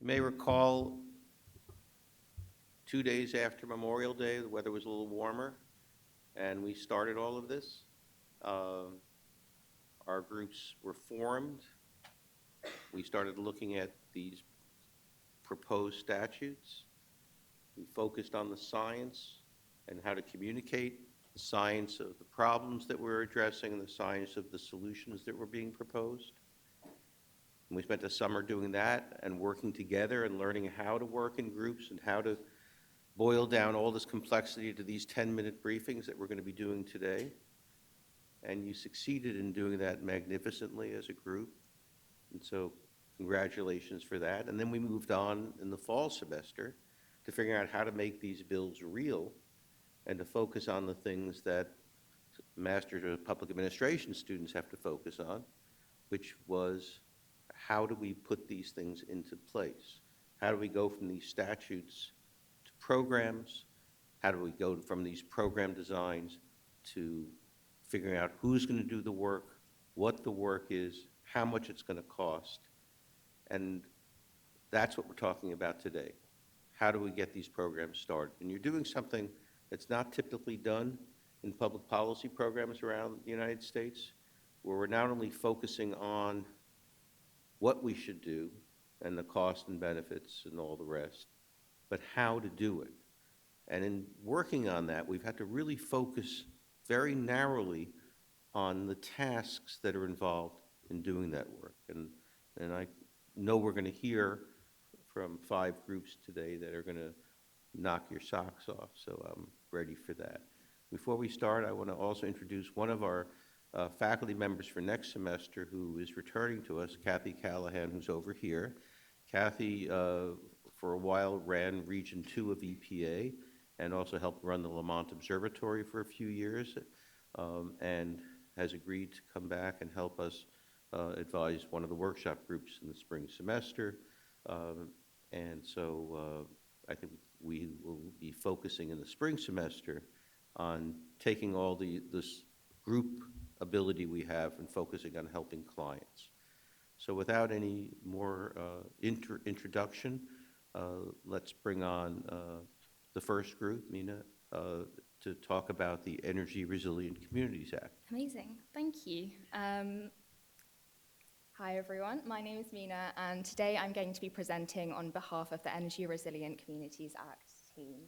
You may recall 2 days after Memorial Day, the weather was a little warmer, and we started all of this. Um, Our groups were formed. We started looking at these proposed statutes. We focused on the science and how to communicate the science of the problems that we're addressing and the science of the solutions that were being proposed. And we spent the summer doing that and working together and learning how to work in groups and how to boil down all this complexity to these 10-minute briefings that we're going to be doing today. And you succeeded in doing that magnificently as a group. And so congratulations for that. And then we moved on in the fall semester to figure out how to make these bills real and to focus on the things that Master's of Public Administration students have to focus on, which was how do we put these things into place? How do we go from these statutes to programs? How do we go from these program designs to figuring out who's going to do the work, what the work is, how much it's going to cost? And that's what we're talking about today. How do we get these programs started? And you're doing something that's not typically done in public policy programs around the United States, where we're not only focusing on what we should do and the cost and benefits and all the rest, but how to do it. And in working on that, we've had to really focus very narrowly on the tasks that are involved in doing that work. And I know we're going to hear from 5 groups today that are going to knock your socks off, so I'm ready for that. Before we start, I want to also introduce one of our faculty members for next semester who is returning to us, Kathy Callahan, who's over here. Kathy, for a while, ran Region 2 of EPA and also helped run the Lamont Observatory for a few years, and has agreed to come back and help us advise one of the workshop groups in the spring semester. And so I think we will be focusing in the spring semester on taking all this group ability we have and focusing on helping clients. So without any more introduction, let's bring on the first group, Mina, to talk about the Energy Resilient Communities Act. Amazing, thank you. Hi everyone, my name is Mina, and today I'm going to be presenting on behalf of the Energy Resilient Communities Act team.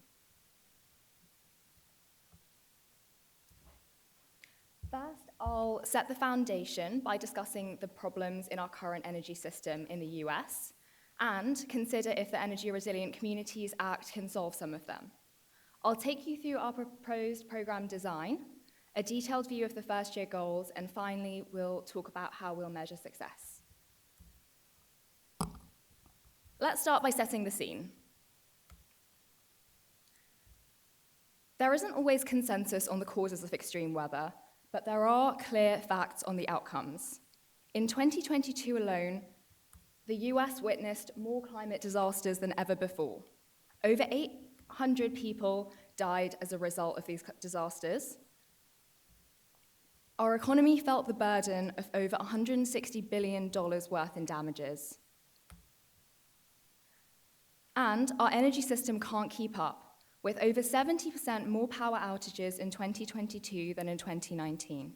First, I'll set the foundation by discussing the problems in our current energy system in the US and consider if the Energy Resilient Communities Act can solve some of them. I'll take you through our proposed program design, a detailed view of the first year goals, and finally, we'll talk about how we'll measure success. Let's start by setting the scene. There isn't always consensus on the causes of extreme weather, but there are clear facts on the outcomes. In 2022 alone, the US witnessed more climate disasters than ever before. Over 800 people died as a result of these disasters. Our economy felt the burden of over $160 billion worth in damages. And our energy system can't keep up, with over 70% more power outages in 2022 than in 2019.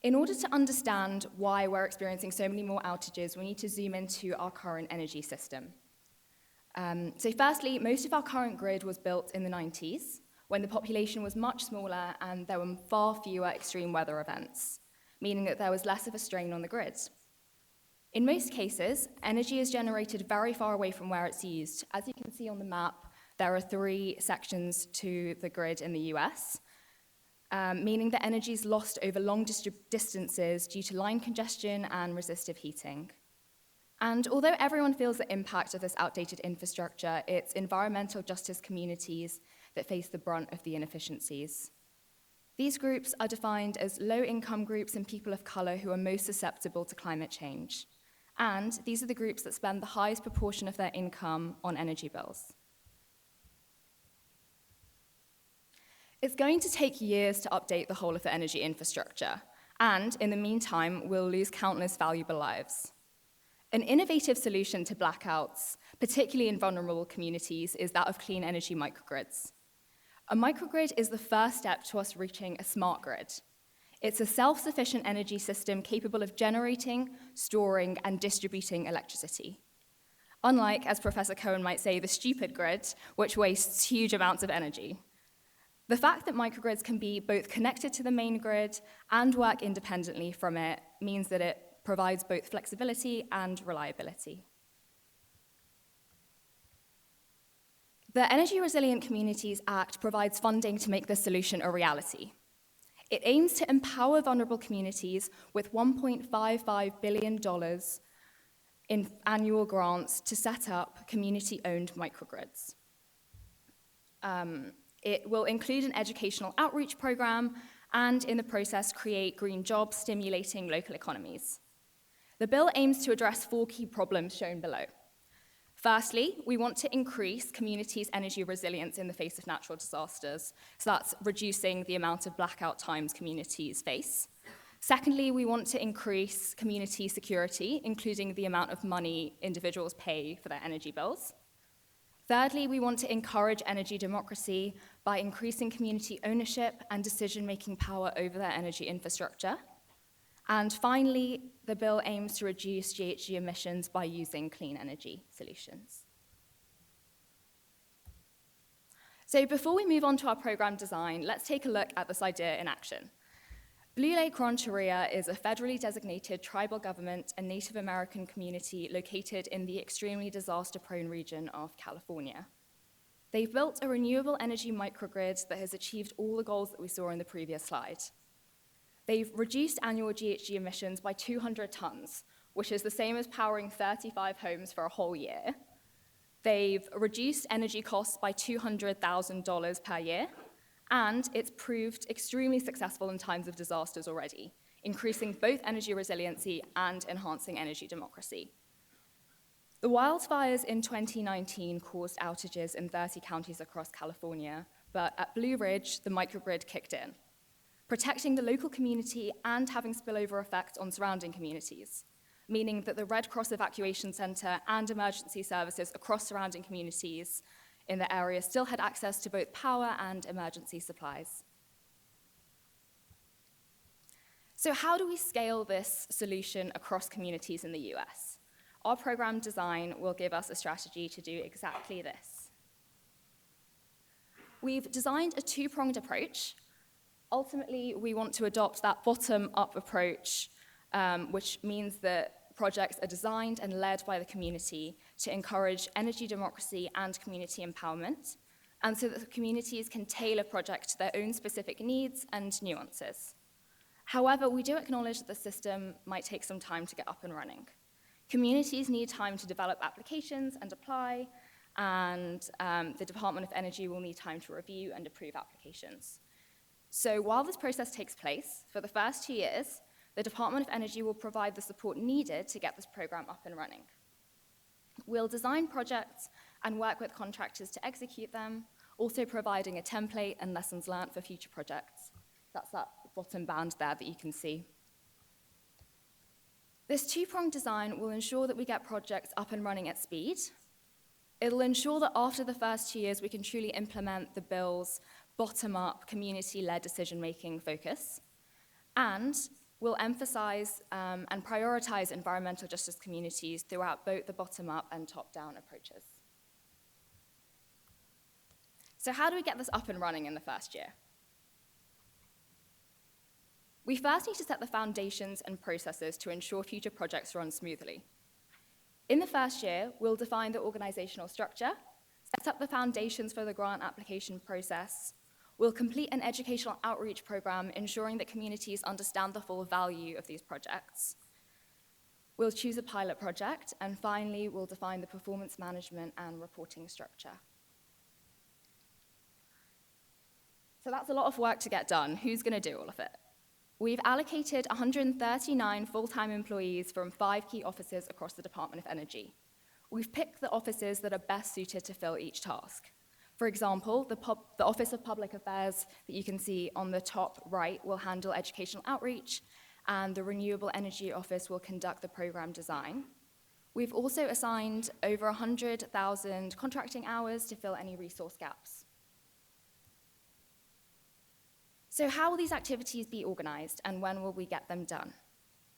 In order to understand why we're experiencing so many more outages, we need to zoom into our current energy system. So firstly, most of our current grid was built in the 90s, when the population was much smaller and there were far fewer extreme weather events, meaning that there was less of a strain on the grid. In most cases, energy is generated very far away from where it's used. As you can see on the map, there are 3 sections to the grid in the US, meaning that energy is lost over long distances due to line congestion and resistive heating. And although everyone feels the impact of this outdated infrastructure, it's environmental justice communities that face the brunt of the inefficiencies. These groups are defined as low-income groups and people of color who are most susceptible to climate change. And these are the groups that spend the highest proportion of their income on energy bills. It's going to take years to update the whole of the energy infrastructure, and in the meantime, we'll lose countless valuable lives. An innovative solution to blackouts, particularly in vulnerable communities, is that of clean energy microgrids. A microgrid is the first step to us reaching a smart grid. It's a self-sufficient energy system capable of generating, storing, and distributing electricity. Unlike, as Professor Cohen might say, the stupid grid, which wastes huge amounts of energy. The fact that microgrids can be both connected to the main grid and work independently from it means that it provides both flexibility and reliability. The Energy Resilient Communities Act provides funding to make this solution a reality. It aims to empower vulnerable communities with $1.55 billion in annual grants to set up community-owned microgrids. It will include an educational outreach program and, in the process, create green jobs stimulating local economies. The bill aims to address 4 key problems shown below. Firstly, we want to increase communities' energy resilience in the face of natural disasters, so that's reducing the amount of blackout times communities face. Secondly, we want to increase community security, including the amount of money individuals pay for their energy bills. Thirdly, we want to encourage energy democracy by increasing community ownership and decision-making power over their energy infrastructure. And finally, the bill aims to reduce GHG emissions by using clean energy solutions. So before we move on to our program design, let's take a look at this idea in action. Blue Lake Rancheria is a federally designated tribal government and Native American community located in the extremely disaster-prone region of California. They've built a renewable energy microgrid that has achieved all the goals that we saw in the previous slide. They've reduced annual GHG emissions by 200 tons, which is the same as powering 35 homes for a whole year. They've reduced energy costs by $200,000 per year, and it's proved extremely successful in times of disasters already, increasing both energy resiliency and enhancing energy democracy. The wildfires in 2019 caused outages in 30 counties across California, but at Blue Ridge, the microgrid kicked in, protecting the local community and having spillover effect on surrounding communities, meaning that the Red Cross Evacuation Center and emergency services across surrounding communities in the area still had access to both power and emergency supplies. So how do we scale this solution across communities in the US? Our program design will give us a strategy to do exactly this. We've designed a 2-pronged approach. Ultimately, we want to adopt that bottom-up approach, which means that projects are designed and led by the community to encourage energy democracy and community empowerment, and so that the communities can tailor projects to their own specific needs and nuances. However, we do acknowledge that the system might take some time to get up and running. Communities need time to develop applications and apply, and the Department of Energy will need time to review and approve applications. So while this process takes place, for the first 2 years, the Department of Energy will provide the support needed to get this program up and running. We'll design projects and work with contractors to execute them, also providing a template and lessons learned for future projects. That's that bottom band there that you can see. This 2-pronged design will ensure that we get projects up and running at speed. It'll ensure that after the first 2 years, we can truly implement the bill's bottom-up, community-led decision-making focus, and will emphasize and prioritize environmental justice communities throughout both the bottom-up and top-down approaches. So how do we get this up and running in the first year? We first need to set the foundations and processes to ensure future projects run smoothly. In the first year, we'll define the organizational structure, set up the foundations for the grant application process. We'll complete an educational outreach program, ensuring that communities understand the full value of these projects. We'll choose a pilot project, and finally, we'll define the performance management and reporting structure. So that's a lot of work to get done. Who's going to do all of it? We've allocated 139 full-time employees from 5 key offices across the Department of Energy. We've picked the offices that are best suited to fill each task. For example, the Office of Public Affairs that you can see on the top right will handle educational outreach, and the Renewable Energy Office will conduct the program design. We've also assigned over 100,000 contracting hours to fill any resource gaps. So how will these activities be organized, and when will we get them done?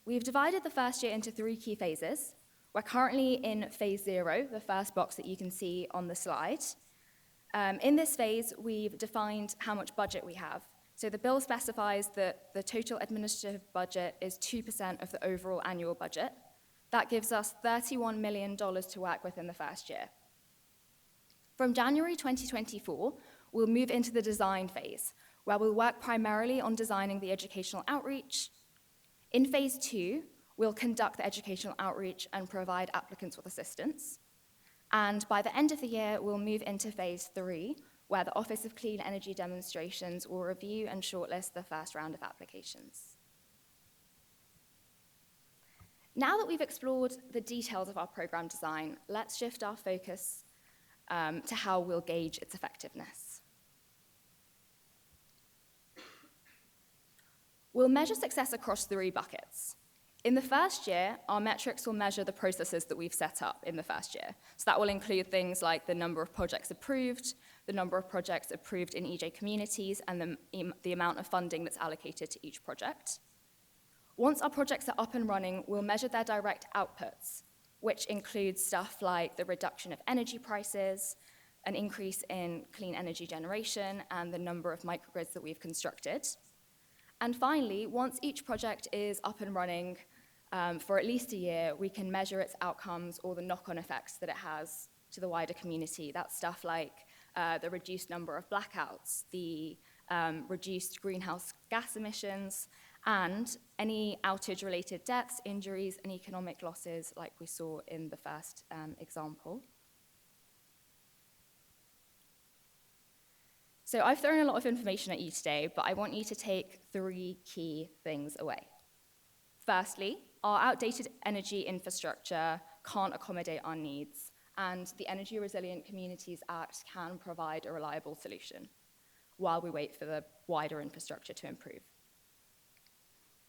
We've divided the first year into 3 key phases. We're currently in phase 0, the first box that you can see on the slide. In this phase, we've defined how much budget we have. So the bill specifies that the total administrative budget is 2% of the overall annual budget. That gives us $31 million to work with in the first year. From January 2024, we'll move into the design phase, where we'll work primarily on designing the educational outreach. In phase 2, we'll conduct the educational outreach and provide applicants with assistance. And by the end of the year, we'll move into phase 3, where the Office of Clean Energy Demonstrations will review and shortlist the first round of applications. Now that we've explored the details of our program design, let's shift our focus to how we'll gauge its effectiveness. We'll measure success across 3 buckets. In the first year, our metrics will measure the processes that we've set up in the first year. So that will include things like the number of projects approved, the number of projects approved in EJ communities, and the amount of funding that's allocated to each project. Once our projects are up and running, we'll measure their direct outputs, which includes stuff like the reduction of energy prices, an increase in clean energy generation, and the number of microgrids that we've constructed. And finally, once each project is up and running for at least a year, we can measure its outcomes or the knock-on effects that it has to the wider community. That's stuff like the reduced number of blackouts, the reduced greenhouse gas emissions, and any outage-related deaths, injuries, and economic losses like we saw in the first example. So I've thrown a lot of information at you today, but I want you to take 3 key things away. Firstly, our outdated energy infrastructure can't accommodate our needs, and the Energy Resilient Communities Act can provide a reliable solution while we wait for the wider infrastructure to improve.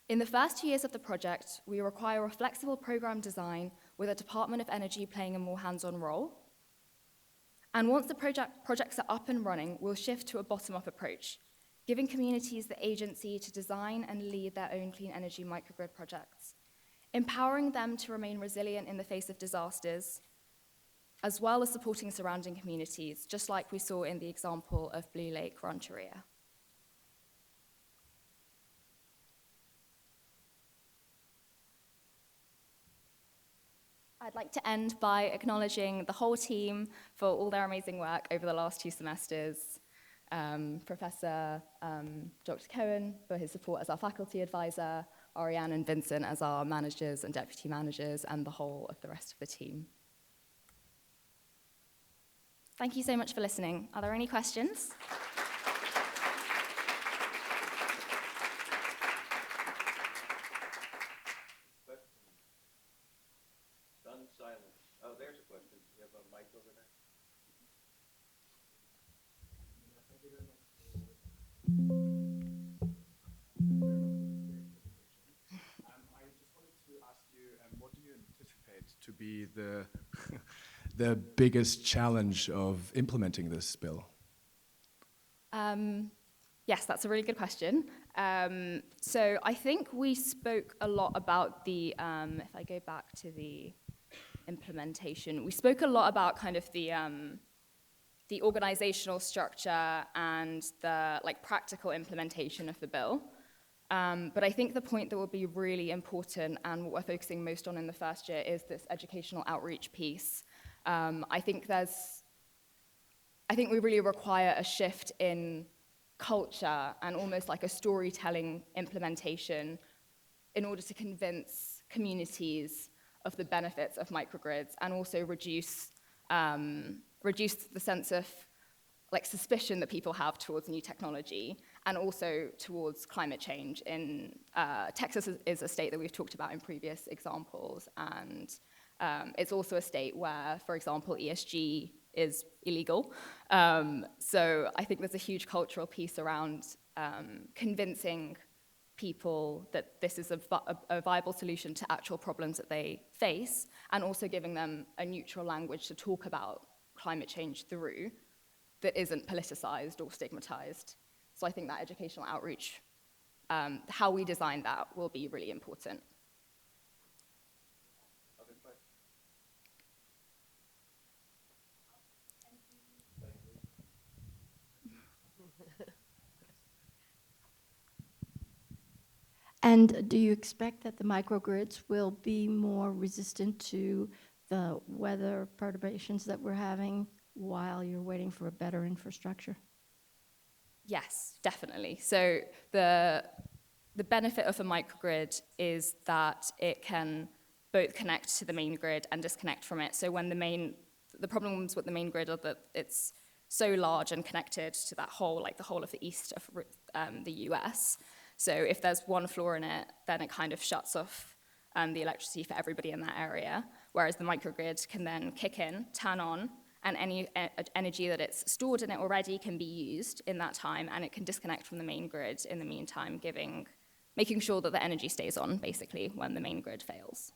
In the first 2 years of the project, we require a flexible program design with the Department of Energy playing a more hands-on role. And once the projects are up and running, we'll shift to a bottom-up approach, giving communities the agency to design and lead their own clean energy microgrid projects, empowering them to remain resilient in the face of disasters, as well as supporting surrounding communities, just like we saw in the example of Blue Lake Rancheria. I'd like to end by acknowledging the whole team for all their amazing work over the last 2 semesters. Professor Dr. Cohen for his support as our faculty advisor, Ariane and Vincent as our managers and deputy managers, and the whole of the rest of the team. Thank you so much for listening. Are there any questions? Silence. Oh, there's a question. You have a mic over there? Thank you very much I just wanted to ask you, what do you anticipate to be the the biggest challenge of implementing this bill? Yes, that's a really good question. So I think we spoke a lot about the, if I go back to the implementation, we spoke a lot about kind of the organizational structure and the practical implementation of the bill. But I think the point that will be really important and what we're focusing most on in the first year is this educational outreach piece. I think we really require a shift in culture and almost like a storytelling implementation in order to convince communities of the benefits of microgrids and also reduce the sense of suspicion that people have towards new technology and also towards climate change. In Texas is a state that we've talked about in previous examples, and it's also a state where, for example, ESG is illegal. So I think there's a huge cultural piece around convincing people that this is a viable solution to actual problems that they face, and also giving them a neutral language to talk about climate change through that isn't politicized or stigmatized. So I think that educational outreach, how we design that, will be really important. And do you expect that the microgrids will be more resistant to the weather perturbations that we're having while you're waiting for a better infrastructure? Yes, definitely. So the benefit of a microgrid is that it can both connect to the main grid and disconnect from it. So when the problems with the main grid are that it's so large and connected to that whole, like the whole of the east of the US. So if there's one flaw in it, then it kind of shuts off the electricity for everybody in that area, whereas the microgrid can then kick in, turn on, and any energy that it's stored in it already can be used in that time, and it can disconnect from the main grid in the meantime, making sure that the energy stays on, basically, when the main grid fails.